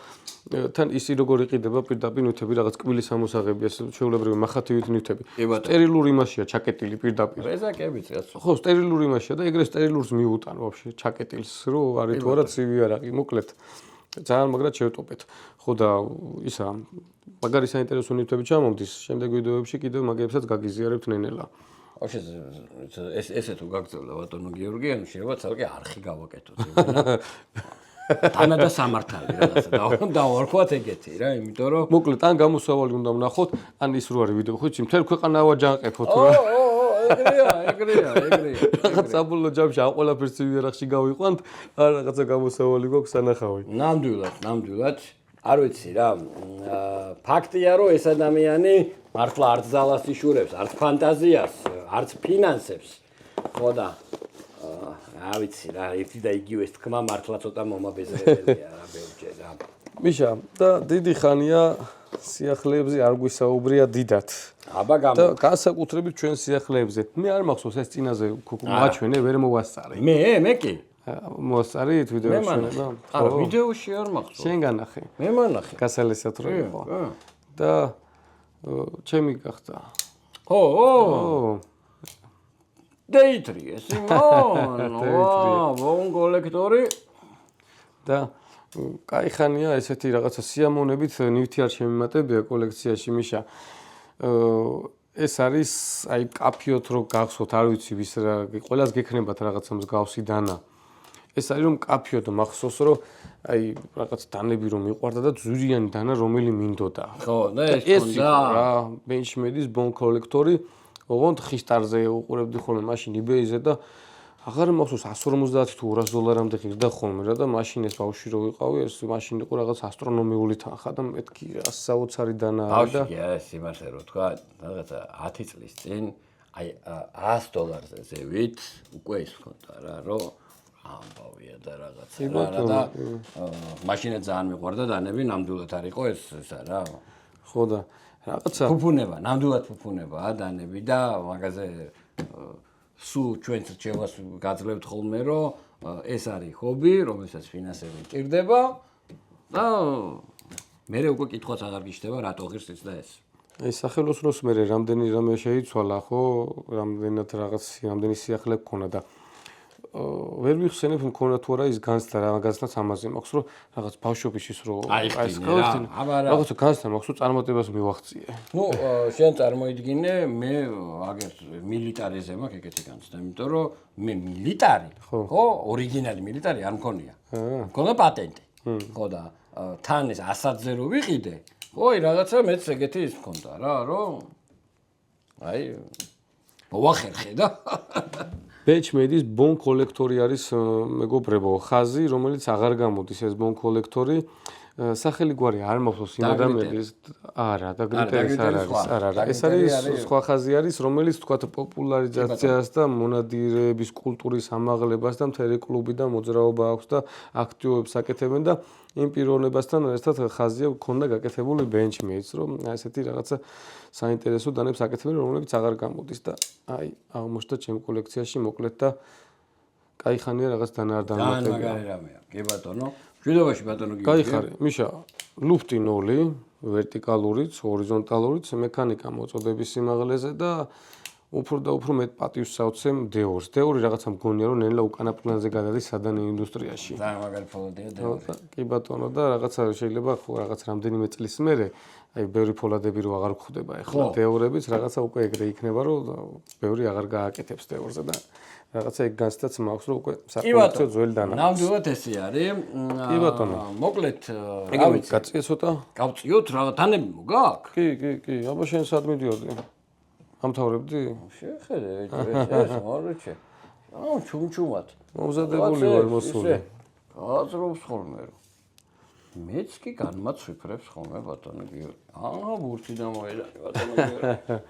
თან ისი როგორ იყიდება პირდაპირ ნივთები რაღაც კბილის ამოსაღები ეს ჩვეულებრივი მახათივით ნივთები სტერილური იმაშია ჩაკეტილი პირდაპირ რეზაკებიც რაც ხო სტერილური იმაშია და ეგრე სტერილურს მიუტან ვაფშე ჩაკეტილს რო არის თუ არა ცივი არ არის მოკლედ ძალიან მაგრამ შევტოპეთ. ხო და ისა მაგარი საინტერესო ნივთები ჩამომდის. შემდეგ ვიდეოებში კიდევ მაგებსაც გაგიზიარებთ ნენელა. ოშე ესე თუ გაგწევდა ბატონო გიორგი, ანუ შეიძლება ცალკე არხი გავაკეთოთ. დანა და სამართალი რაღაცა დავარქვათ ეგეთი რა, იმიტომ რომ მოკლედ ან გამოსავალი უნდა ვნახოთ, ან ის რო არის ვიდეო, ხო იცი, მთელ ქვეყანა ავაჯანყებოთ რა. ეგრეა. რაღაც საბოლოო ჯამში ამ ყველაფერს ვიარახში გავიყვანთ, არ რაღაცა გამოსავალი გვაქვს სანახავი. ნამდვილად. არ ვიცი რა. ფაქტია რომ ეს ადამიანი მართლა არც ძალას იშურებს, არც ფანტაზიას, არც ფინანსებს. ხო და რა ვიცი რა, ერთი და იგივე თქმა მართლა ცოტა მომაბეზრებელია რა ბევრჯერ რა. მიშა, და დიდი ხანია სიახლეებზე არ გვისაუბრია დიდად. აბა გამო. და განსაკუთრებით ჩვენ სიახლეებზე. მე არ მახსოვს ეს წინაზე მაჩვენე, ვერ მოვასწარე. მე კი. მოვასწარით ვიდეოში შენება? არა, ვიდეოში არ მახსოვს. შენ განახე. მე მანახე. გასალესად რო იყო. და ჩემი გახდა. ხო. დეიტრი ეს ვონ კოლექტორი და კაი ხანია ესეთი რაღაცა სიამოვნებით ნივთი არ შემიმატებია კოლექციაში მიშა. ეს არის აი კაფიოთ რო გახსოვთ, არ ვიცი ვის რა, ყველას გექნებათ რაღაცა მსგავსი დანა. ეს არის რომ კაფიო და მახსოვს რომ აი რაღაც დანები რომ მიყვარდა და ძვირიანი დანა რომელი მინდოდა. ხო, და ეს იყო რა, Benchmade-ის Bone Collector-ი, ოღონდ ხისტარზე უყურებდი ხოლმე მაშინ eBay-ზე და აღარ მახსოვს 150 თუ $200-მდე ღირდა ხოლმე რა და მაშინ ეს ბავშვი რო ვიყავი, ეს მაშინ იყო რაღაც ასტრონომიული თანხა და მეთქი საოცარი დანა არის და ეს იმასე რო თქვა, რაღაცა 10 წლის წინ აი $100-ზე ზევით უკვე ის ხონდა რა, რომ ამბავია და რაღაცა რა და მაშინაც ძალიან მიყვარდა დანები, ნამდვილად არ იყო ესა რა. ხო და რაღაცა ფუფუნება, ნამდვილად ფუფუნებაა დანები და მაგაზე სულ ჩვენც რჩევას გაძლევთ ხოლმე, რომ ეს არის ჰობი, რომელსაც ფინანსები ჭირდება და მე უკვე კითხვაც აღარ გიშდება, რატო ღირს ის და ეს. აი სახელოსნოს მე რამდენი რამე შეიცვალა, ხო, რამდენი სიახლე გქონა და ვერ ვიხსენებ მქონა თუ არა ის განცდა რაღაცნაც ამაზე მაქვს რომ რაღაც ბავშვობის ის რომ აი რაღაცა განცდა მაქვს რომ წარმატებას მივახციე. ნუ შენ წარმოიდგინე მე აგერ მილიტარიზე მაქვს ეგეთი განცდა, იმიტომ რომ მე მილიტარი, ხო, ორიგინალი მილიტარი არ მქონია. მქონდა პატენტი. ხო და თან ეს ასადზე რო ვიყიდე, ხო, რაღაცა მეც ეგეთი ის მქონდა რა, რომ აი მოვახერხე და Benchmade-ის Bone Collector-ი არის მეგობრებო, ხაზი, რომელიც აღარ გამოდის ეს Bone Collector-ი. სახელი გვარი არ მახსოვს იმ ადამიანის. არა, და გრიტერის არ არის. არა, ეს არის სხვა ხაზი არის, რომელიც თქვათ პოპულარიზაციას და მონადირეების კულტურის ამაღლებას და მთელი კლუბი და მოძრაობა აქვს და აქტივობებს აკეთებენ და იმ პიროვნებასთან ერთად ხაზია გქონდა გაკეთებული Benchmade-ს, რომ ესეთი რაღაცა საინტერესო დანებს აკეთებენ, რომლებიც აღარ გამოდის და აი აღმოჩნდა ჩემ კოლექციაში მოკლედ და კაი ხანია რაღაც დანა არ დამატებია. მაგარი რამეა. კი ბატონო. მშვიდობაში ბატონო გიგი. გაიხარე, მიშა, ლუფტი 0, ვერტიკალურიც, ჰორიზონტალურიც, მექანიკა მოწოდების სიმაღლეზე და უფრო და უფრო მეტ პატივს სავცემ დეორს. დეორი რაღაცა მგონია რომ ნელა უკანა პლანზე გადადის სადანე ინდუსტრიაში. ძალიან მაგარი ფოლადია დეორი. კი ბატონო და რაღაცა შეიძლება ხო რაღაც რამდენიმე წლის მერე აი ბევრი ფოლადები რო აღარ გვხვდება ახლა დეორებიც რაღაცა უკვე ეგრე იქნება რომ ბევრი აღარ გააკეთებს დეორზე და რაღაცა ეგ განცდაც მაქვს რომ უკვე საკოლექციო ძველი დანა. ნამდვილად ესე არის. კი ბატონო. მოკლედ რა ვიცი. გაწიე ცოტა? გავწიოთ რა დანები მოგაქვს? კი. აბა შენ სად მიდიოდი? ამთავრებდი? შეხედე ეს მორჩე. აუ ჩუმჩუმად. მომზადებული ვარ მოსული. გააზრობს ხოლმე რომ მეც კი განმაცვიფრებს ხოლმე ბატონო გიორგი. ბურთი დამოედანი ბატონო გიორგი.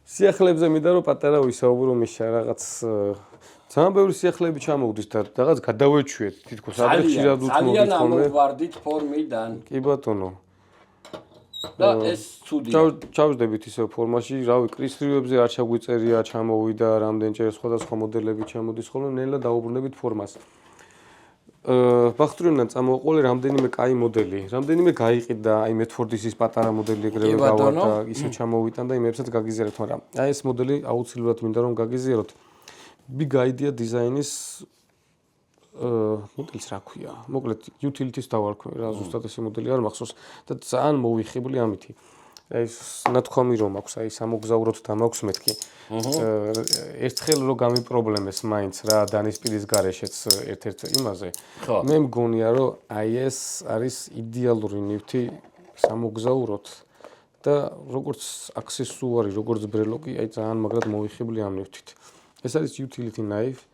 სიახლეებზე მინდა რომ პატარა ვისაუბრო მიშა რაღაც ძალიან ბევრი სიახლეები ჩამოვდის და რაღაც გადავეჩვიეთ თითქოს ადრე ხშირად უცნობთ ხოლმე. ძალიან ამოვარდით ფორმიდან. კი ბატონო. და ეს ცუდია. ჩავждებით ისე ფორმაში, რავი, კრისტრივებზე არ ჩაგვიწერია, ჩამოვიდა რამდენჯერ სხვადასხვა მოდელები ჩამოდის ხოლმე, ნელა დაუბრუნდებით ფორმას. ბახტურიანთან წამოვყოლე რამდენიმე კაი მოდელი, რამდენიმე გაიყიდა, აი მეთფორდისის პატარა მოდელი ეგრევე გავარდა, ისე ჩამოვიტან და იმებსაც გაგიზიარებთ, მაგრამ აი ეს მოდელი აუცილებლად მინდა რომ გაგიზიაროთ. Big Idea Design-ის მოდელს რა ქვია? მოკლედ utility-ს დავარქვი რა, ზუსტად ეს მოდელი არ მახსოვს და ძალიან მოვიხიბლი ამითი. ეს ნათქვამი რომ აქვს, აი სამოგზაუროდ და მაქვს მეთქი. ერთხელ რო გამიპრობლემეს მაინც რა დანის პირის გარეშეც ერთ-ერთ იმაზე. მე მგონია რომ აი ეს არის იდეალური ნივთი სამოგზაუროდ და როგორც აქსესუარი, როგორც ბრელოკი, აი ძალიან მაგრად მოვიხიბლი ამ ნივთით. ეს არის utility knife,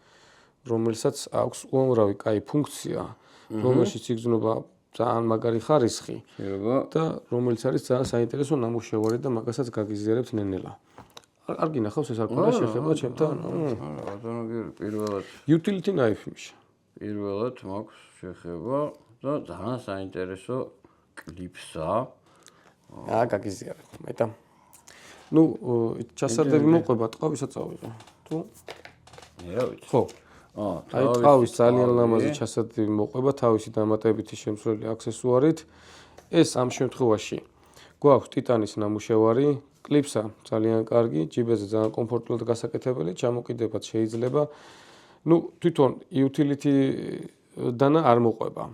რომელსაც აქვს უამრავი კაი ფუნქცია, რომელშიც იგრძნობა ძალიან მაგარი ხარისხი და რომელიც არის ძალიან საინტერესო ნამუშევარი და მაგასაც გაგიზიარებთ ნენელა. არ გინახავს ეს არ ქონდა შეხება ჩემთან? ბატონო გიორგი, პირველად utility knife მიშა. პირველად მაქვს შეხება და ძალიან საინტერესო კლიპსა. გაგიზიარებ, მეტა. ნუ ჩასარდები მოყვება, ტყავისაც წავიღე. თუ? რა ვიცი. ხო. აი ტყავის ძალიან ლამაზი ჩასადები მოყვება თავისი დამატებითი შემცვლელი აქსესუარით. ეს ამ შემთხვევაში გვაქვს ტიტანის ნამუშევარი, კლიპსა ძალიან კარგი, ჯიბეზე ძალიან კომფორტულად გასაკეთებელი, ჩამოკიდებაც შეიძლება. ნუ თვითონ utility დანა არ მოყვება.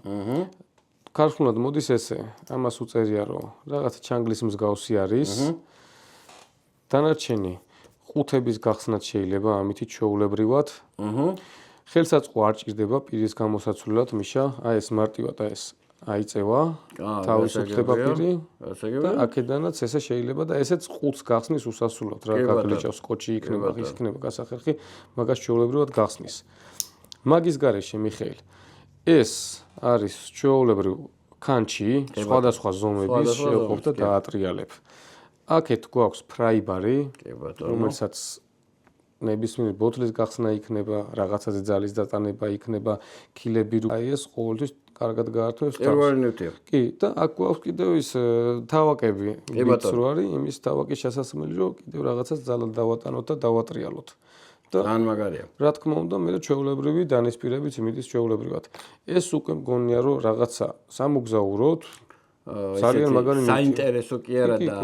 ქარხნულად მოდის ესე, ამას უწერია რომ რაღაც ჩანგლის მსგავსი არის. დანარჩენი ყუთების გახსნაც შეიძლება ამით ჩვეულებრივად. ხელსაწყო არ ჭირდება პირის გამოსაცვლელად, მიშა, აი ეს მარტივად ეს აიწევა, თავისუფლდება პირი და აქედანაც ესე შეიძლება და ესეც ყუთს გახსნის უსასრულოდ, რა გაგლიჭავს კოჩი იქნება, ის იქნება გასახერხი, მაგას ჩვეულებრივად გახსნის. მაგის გარეშე მიხეილ, ეს არის ჩვეულებრივ კანჩი, სხვადასხვა ზომების შეუყოფ და დაატრიალებ. აქეთ გვაქვს ფრაიბარი, რომელსაც ნებისმიერ ბოთლის გახსნა იქნება, რაღაცაზე ძალის დატანება იქნება, კილები, აი ეს ყოველთვის კარგად გაართვევს თავს. პირველი ნივთია. კი, და აქ გვაქვს კიდევ ის თავაკები, რო არის, იმის თავაკის შესაძლებელი, რომ კიდევ რაღაცას ძალად დავატანოთ და დავატრიალოთ. და ძალიან მაგარია. რა თქმა უნდა, მე ჩვეულებრივი დანისპირებით იმის ჩვეულებრივად. ეს უკვე მგონია, რომ რაღაცა სამოგზაუროთ, ძალიან მაგარი ნივთია. საინტერესო კი არა და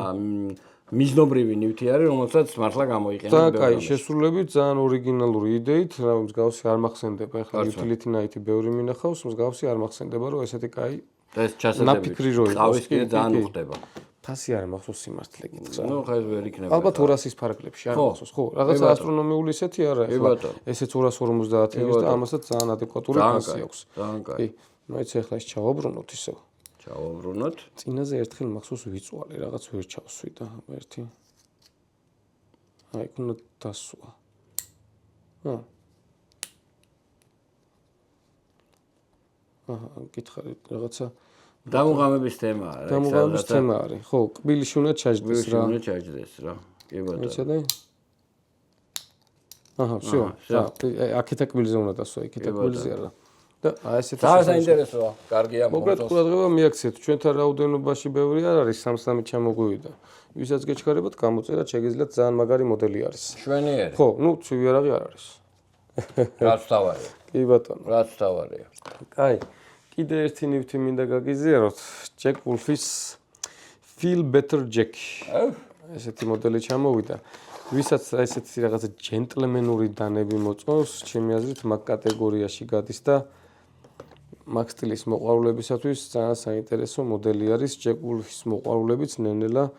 მიზნობრივი ნივთი არის, რომელსაც მართლა გამოიყენება. და კაი, შესრულებით ძალიან ორიგინალური იდეით, რა მსგავსი არ მახსენდება, ახლა utility night-ი ბევრი მინახავს, მსგავსი არ მახსენდება, რომ ესეთი კაი და ეს ჩასაძები ყავის კი ძალიან უხდება. ფასი არ მახსოვს სიმართლე კითხვა. ნუ ხა ეს ვერ იქნება. ალბათ 200-ის ფარგლებში არ მახსოვს, ხო? რაღაცა ასტრონომიული ისეთი არა, ახლა ესეც 250-ის და ამასაც ძალიან ადეკვატური ფასი აქვს. ძალიან კაი. კი, მოიცა ახლა ეს ჩავაბრუნოთ ისევ. ჩავაბრუნოთ. წინაზე ერთხელ მახსოვს ვიწვალი, რაღაც ვერ ჩავსვი და ერთი. აი, უნდა დასვა. გითხარით რაღაცა დამუღამების თემაა რა. დამუღამების თემა არის. ხო, კბილიში უნდა ჩაჯდეს რა. უნდა ჩაჯდეს რა. კი ბატონო. ეცადე? всё. აქეთა კბილიზე უნდა დასვა, იქეთა კბილიზე არა. და აი ესეთი ძალიან საინტერესოა. კარგია მოკლედ ყურადღება მიაქციეთ. ჩვენთან რაოდენობაში ბევრი არ არის, 3-3 ჩამოგვივიდა. ვისაც გეჩქარებათ, გამოწერათ, შეგიძლიათ ძალიან მაგარი მოდელი არის. შვენიერი. ხო, ნუ ცივი არაღი არ არის. რაც თავარია. კი ბატონო. რაც თავარია. კაი. კიდე ერთი ნივთი მინდა გაგიზიაროთ. Jack Wolf-ის Feel Better Jack. ესეთი მოდელი ჩამოვიდა. ვისაც ესეთი რაღაცა ჯენტლმენური დანები მოწონს, ჩემი აზრით, მაგ კატეგორიაში გადის და მაგ სტილის მოყვარულებისათვის ძალიან საინტერესო მოდელი არის. Jack Wolf-ის მოყვარულებიც ნელ-ნელა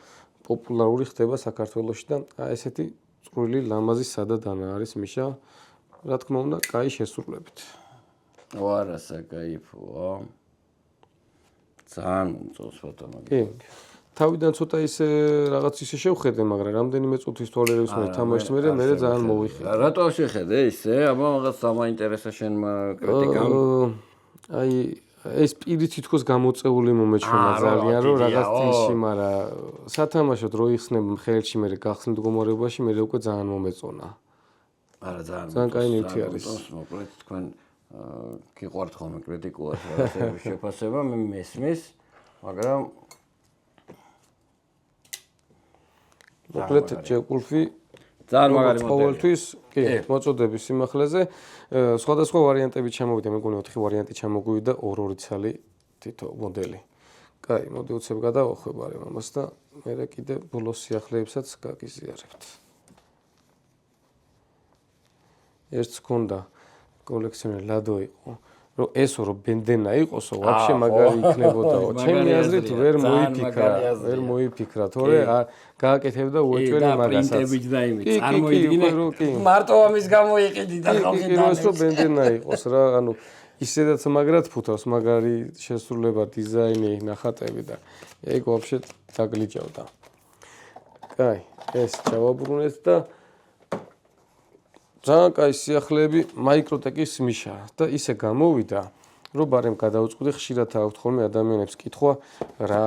პოპულარული ხდება საქართველოში და ესეთი წვრილი ლამაზი სადა დანა არის მიშა. რა თქმა უნდა, კაი შესრულებით. ვარა საკაიფოა. ძალიან მომწონს ფოტო კი. თავიდან ცოტა ისე რაღაც ისე შევხედე, მაგრამ რამდენიმე წუთის თვალერების მე თამაშს მე ძალიან მოვიხილე. რატო შეხედე ისე? აბა მაგას სამაინტერესო შენმა კრიტიკამ. აი ეს პირი თითქოს გამოწეული მომეჩვენა ძალიან, რომ რაღაც წილში, მაგრამ სათამაშოდ რო იხსნებ ხელში მე გახსნილ მდგომარეობაში მე უკვე ძალიან მომეწონა. არა ძალიან კაი ნივთი არის. მოკლედ თქვენ გიყვართ ხოლმე კრიტიკულად რაღაცების შეფასება, მე მესმის, მაგრამ მოკლედ Jack Wolf-ი ძალიან მაგარი მოდელი. ყოველთვის კი, მოწოდების სიმაღლეზე სხვადასხვა ვარიანტები ჩამოვიდა, მე მგონი 4 ვარიანტი ჩამოგვივიდა 2-2 ცალი თითო მოდელი. კაი, მოდი უცებ გადავახვევ ამას და მე კიდე ბოლოს სიახლეებსაც გაგიზიარებთ. ერთს გქონდა კოლექციონერ ლადო იყო, რომ ესო რომ ბენდენა იყოსო, ვაფშე მაგარი იქნებოდაო. ჩემი აზრით ვერ მოიფიქრა, თორე გააკეთებდა უეჭველი მაგასაც. პრინტებით და იმით წარმოიდგინე. მარტო ამის გამო იყიდი და ხალხი და ესო ბენდენა იყოს რა, ანუ ისედაც მაგრად ფუთავს, მაგარი შესრულება, დიზაინი, ნახატები და ეგ ვაფშე დაგლიჯავდა. კაი, ეს ჩავაბრუნეთ და ძალიან კაი სიახლეები მაიკროტეკის მიშა და ისე გამოვიდა, რომ ბარემ გადაუწყდი ხშირად აქვთ ხოლმე ადამიანებს კითხვა რა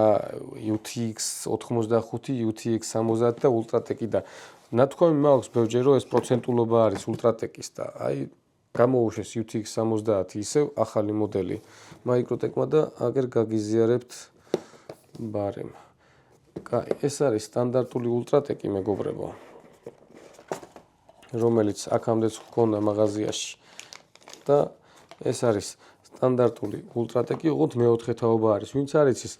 UTX 85, UTX 70 და ultratec და ნათქვამი მაქვს ბევრჯერ რომ ეს პროცენტულობა არის ultratec-ის და აი გამოუშვეს UTX 70 ისევ ახალი მოდელი მაიკროტეკმა და აგერ გაგიზიარებთ ბარემ. კაი, ეს არის სტანდარტული ultratec-ი მეგობრებო. რომელიც აქამდეც ჰქონდა მაღაზიაში და ეს არის სტანდარტული ultratec-ი, უყურთ მეოთხე თაობა არის. ვინც არის ის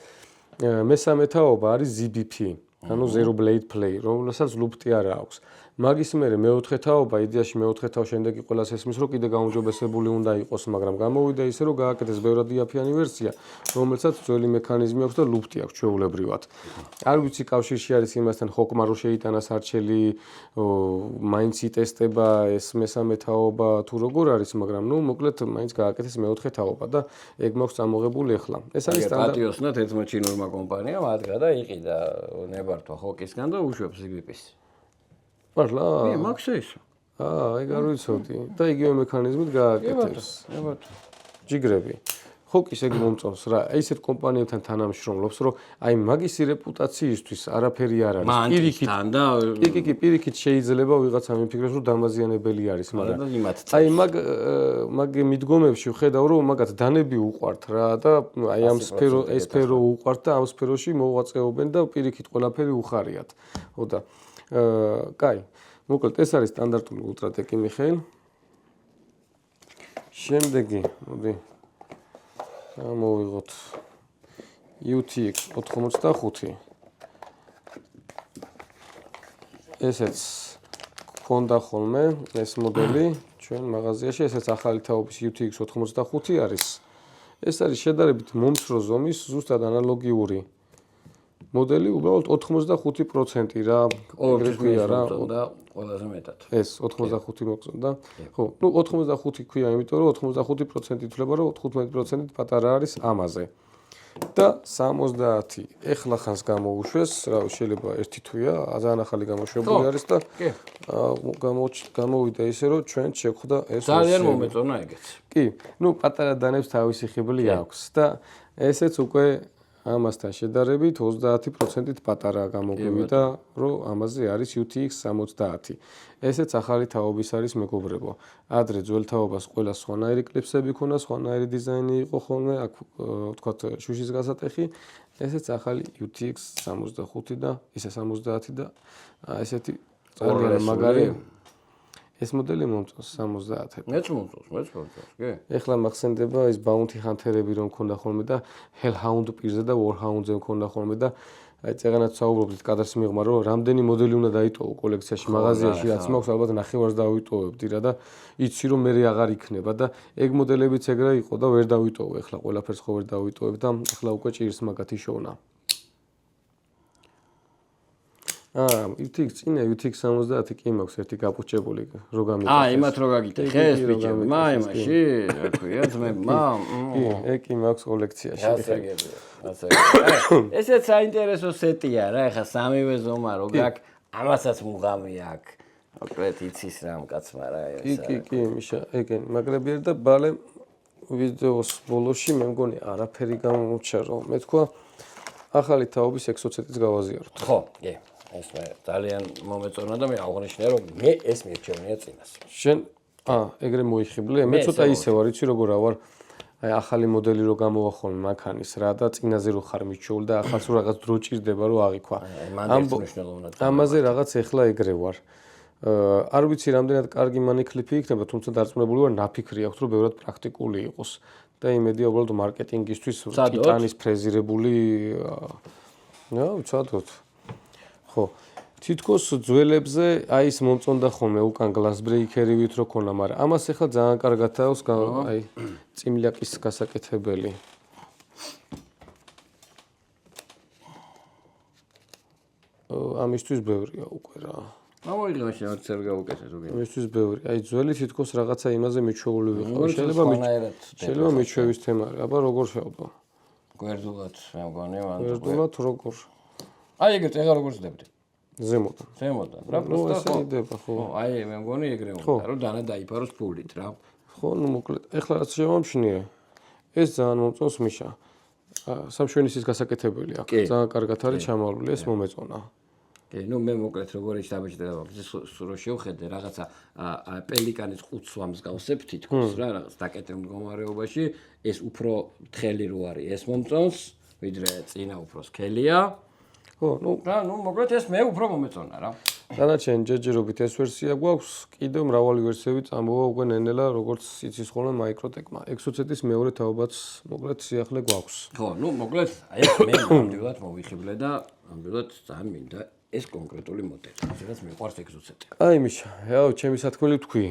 მესამე თაობა არის ZBP, ანუ Zero Blade Play, რომელსაც ლუფტი არ აქვს. მაგის მერე მეოთხე თაობა, იდეაში მეოთხე თაობა შემდეგ კი ყველას ესმის, რომ კიდე გაუმჯობესებული უნდა იყოს, მაგრამ გამოვიდა ისე, რომ გააკეთეს ბევრად იაფიანი ვერსია, რომელსაც ძველი მექანიზმი აქვს და ლუფტი აქვს ჩვეულებრივად. არ ვიცი კავშირში არის იმასთან ხოკმა რო შეიტანა სარჩელი, მაინც იტესტება ეს მესამე თაობა თუ როგორ არის, მაგრამ მოკლედ მაინც გააკეთეს მეოთხე თაობა და ეგ მაქვს წამოღებული ახლა. ეს არის პატიოსნად ერთმა ჩინურმა კომპანიამ ადგა და იყიდა ნებართვა ხოკისგან და უშვებს იგრიპის. მართლა? მაქვს ეს. ეგ არ ვიცოდი. და იგივე მექანიზმით გააკეთეს. ჯიგრები. ხოკის ეგ მომწონს რა. ესეთ კომპანიებთან თანამშრომლობს, რომ აი მაგის რეპუტაციისთვის არაფერი არ არის. პირიქით და კი, პირიქით შეიძლება ვიღაცა მიფიქრებს, რომ დამაზიანებელი არის, მაგრამ აი მაგ მიდგომებში ვხედავ, რომ მაგათ დანები უყვართ რა და აი ამ სფერო უყვართ და ამ სფეროში მოღვაწეობენ და პირიქით ყველაფერი უხარიათ. ხო და კაი. მოკლედ ეს არის სტანდარტული ულტრატეკი მიხეილ. შემდეგი, მოდი მოვიღოთ UTX 85. ესეც გქონდა ხოლმე ეს მოდელი ჩვენ მაღაზიაში, ესეც ახალი თაობის UTX 85 არის. ეს არის შედარებით მომცრო ზომის, ზუსტად ანალოგიური მოდელი, უბრალოდ 85% რა. ორი რა და ყველაზე მეტად. ეს 85 მოგწონდა. ხო, 85 ქვია, იმიტომ რომ 85% ითვლება, რომ 15% პატარა არის ამაზე. და 70. ეხლა ხანს გამოუშვეს, რა შეიძლება ერთი თვია, ძალიან ახალი გამოშვებული არის და გამოვიდა ისე, რომ ჩვენ შეხვდა ეს ძალიან მომეწონა ეგეც. კი, პატარა დანებს თავისი ხიბლი აქვს და ესეც უკვე ამასთან შედარებით 30%-ით პატარა გამოგვივიდა, რომ ამაზე არის UTX 60. ესეც ახალი თაობის არის მეგობრებო. ადრე ძველ თაობას ყველა სხვანაირი კლიპსები ქონა, სხვანაირი დიზაინი იყო ხოლმე, აქ ვთქვათ შუშის გასატეხი. ესეც ახალი UTX 65 და ისე 70 და ესეთი ძალიან მაგარი ეს მოდელი მომწონს 70. მეც მომწონს, კი. ეხლა მახსენდება ის Bounty Hunter-ები რომ მქონდა ხოლმე და Hellhound პირზე და Warhound-ზე მქონდა ხოლმე და აი წეგანაც საუბრობდით კადრს მიღმა რომ რამდენი მოდელი უნდა დაიტოვო კოლექციაში, მაღაზიაში რაც მაქვს ალბათ ნახევარს დავიტოვებდი რა და იცი რომ მე აღარ იქნება და ეგ მოდელებიც ეგრე იყო და ვერ დავიტოვე, ეხლა ყველაფერს ხო ვერ დავიტოვებ და ეხლა უკვე ჭირს მაგათი შოვნა. UTX 70 კი მაქვს ერთი გაპუჭებული რო გამიგე. იმათ რო გაგიკითხე ეს ბიჭები, იმაში, რა ქვია, ძმებმა. ეგ კი მაქვს კოლექციაში. ასაგებია. ესეც საინტერესო სეტია რა, ეხა სამივე ზომა რო გაქვს, ამასაც მუღამი აქვს. მოკლედ იცის რამ კაცმა რა ეს. კი, მიშა, ეგენ მაგრებიერ და ბალე ვიდეოს ბოლოში მე მგონი არაფერი გამომჩა რომ მე თქვა ახალი თაობის ექსოცეტიც გავაზიაროთ. ხო, კი. ეს ძალიან მომეწონა და მე აღნიშნე რომ მე ეს მირჩევნია წინას. შენ ეგრე მოიხიბლე? მე ცოტა ისე ვარ, იცი როგორ ვარ. აი ახალი მოდელი რო გამოვახონე მანქანის რა და წინაზე რო ხარ მიჩვეულ და ახალს რო რაღაც დრო ჭირდება რომ აღიქვა. ამაზე რაღაც ეხლა ეგრე ვარ. არ ვიცი რამდენად კარგი მანიკლიფი იქნება, თუმცა დარწმუნებული ვარ ნაფიქრი აქვს რომ ბევრად პრაქტიკული იყოს. და იმედია უბრალოდ მარკეტინგისთვის ტიტანის ფრეზირებული ვცადოთ. ხო, თითქოს ძველებზე აი ის მომწონდა ხოლმე უკან გლას ბრეიქერივით რო ქონა, მაგრამ ამას ახლა ძალიან კარგად აქვს აი წიმლაკის გასაკეთებელი. ამისთვის ბევრია უკვე რა. ამოიღე მაშინ რაც არ გავუკეთე ზოგი. ამისთვის ბევრი. აი ძველი თითქოს რაღაცა იმაზე მიჩვეული ვიყავ. შეიძლება მიჩვევის თემა. აბა როგორ შევდო? გვერდულად მე მგონი მან. გვერდულად როგორ? აი ეგრე ეგ როგორ ზდებდი? ზემოდან. რა პროსტა ხო. აი მე მგონი ეგრე უნდა რომ დანა დაიფაროს ფულით რა. ხო, მოკლედ. ეხლა რაც შევამჩნიე, ეს ძალიან მომწონს მიშა. სამშვენისის გასაკეთებელი აქვს. ძალიან კარგად არის ჩამალული, ეს მომეწონა. კი, მე მოკლედ როგორ ისაბეჭდება, სულ შევხედე რაღაცა პელიკანის ყუთს მსგავსებ თითქოს რა, რაღაც დაკეტილ მდგომარეობაში, ეს უფრო თხელი რო არის, ეს მომწონს, ვიდრე წინა უფრო სქელია. ხო, მოკლედ ეს მე უფრო მომეწონა რა. დანარჩენი ჯერჯერობით ეს ვერსია გვაქვს, კიდევ მრავალი ვერსიები წამოვა უკვე ნენელა, როგორც იცის ხოლმე მაიკროტეკმა. ექსოცეტის მეორე თაობაც მოკლედ სიახლე გვაქვს. ხო, მოკლედ აი ეს მე ნამდვილად მოვიხიბლე და ნამდვილად ძალიან მინდა ეს კონკრეტული მოდელი, სადაც მიყვარს ეგ ზუსტად. აი მიშა, яо, ჩემი სათქმელი ვთქვი.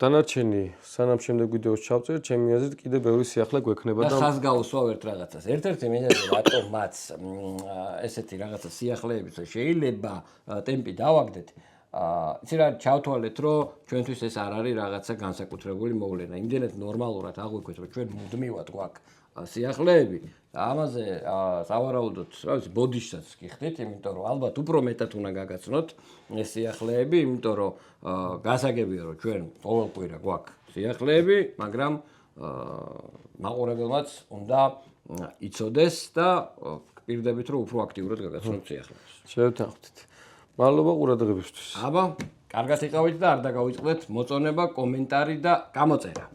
დანარჩენი სანამ შემდეგ ვიდეოს ჩავწერ, ჩემი აზრით კიდე ბევრი სიახლე გვექნება და ხაზგაუსვავ ერთ რაღაცას. ერთ-ერთი მიზეზი რატომაც ესეთი რაღაცა სიახლეების შეიძლება ტემპი დავაგდეთ. იცი რა ჩავთვალეთ, რომ ჩვენთვის ეს არ არის რაღაცა განსაკუთრებული მოვლენა. იმდენად ნორმალურად აღვიქვეთ, რომ ჩვენ მუდმივად გვაქვს სიახლეები და ამაზე სავარაუდოდ, რა ვიცი, ბოდიშსაც გიხდით, იმიტომ რომ ალბათ უფრო მეტად უნდა გაგაცნოთ ეს სიახლეები, იმიტომ რომ გასაგებია რომ ჩვენ ყოველკვირა გვაქვს სიახლეები, მაგრამ მაყურებელმაც უნდა იცოდეს და პირდებით რომ უფრო აქტიურად გაგაცნოთ სიახლეებს. შევთანხმდით. მადლობა ყურადღებისთვის. აბა, კარგად იყავით და არ დაგავიწყდეთ მოწონება, კომენტარი და გამოწერა.